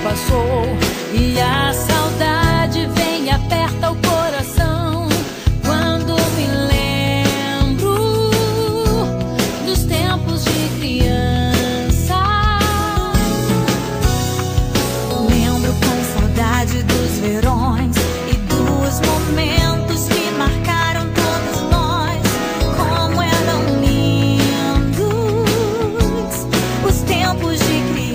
Passou e a saudade vem e aperta o coração quando me lembro dos tempos de criança. Lembro com saudade dos verões e dos momentos que marcaram todos nós. Como eram lindos os tempos de criança.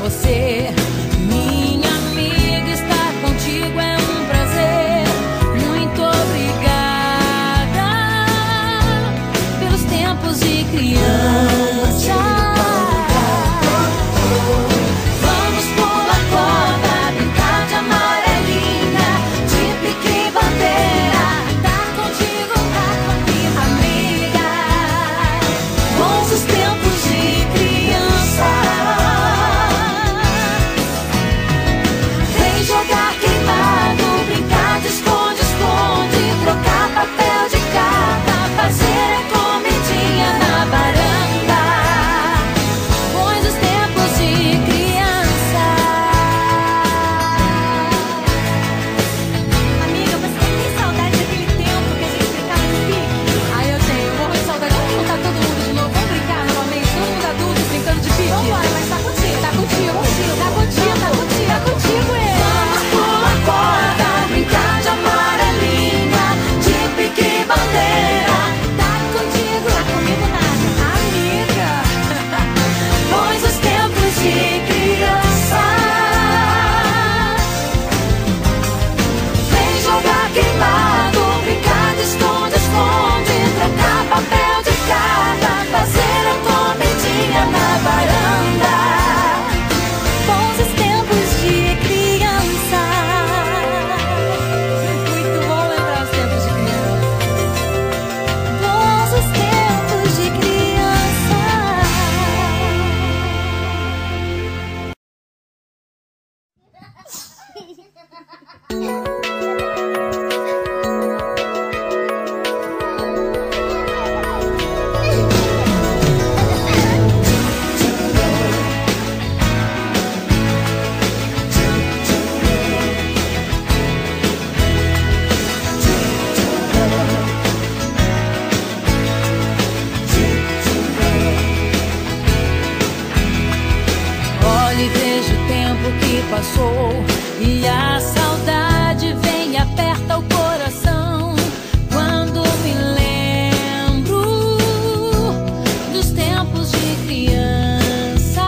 Você, minha amiga, estar contigo é um prazer. Muito obrigada pelos tempos de criança. Vamos pular corda, brincar de amarelinha, de pique e bandeira. Estar contigo, estar comigo, amiga. Bons os tempos de criança. Jogar queimado, brincar de esconde-esconde, trocar papel de carta, fazer a comidinha na varanda. Bons os tempos de criança. Amiga, você tem saudade daquele tempo que a gente brincava de pique? Ah, eu tenho, eu morro de saudade. Vamos juntar todo mundo de novo, vamos brincar novamente, todo mundo adulto brincando de pique? Vambora, mas tá contigo, tá contigo, tá contigo, tá contigo, tá contigo, corda, brincar de amarelinha, de pique e bandeira. Tá contigo, tá comigo nada, amiga. Bons os tempos de criança. Vem jogar queimado, brincar de esconde-esconde, trocar papel de carta, fazer a comidinha na varanda. Bons os tempos de criança. Passou e a saudade vem e aperta o coração quando me lembro dos tempos de criança.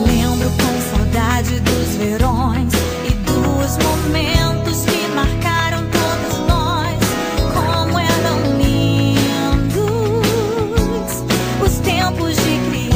Lembro com saudade dos verões e dos momentos que marcaram todos nós. Como eram lindos os tempos de criança.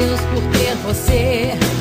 Deus por ter você.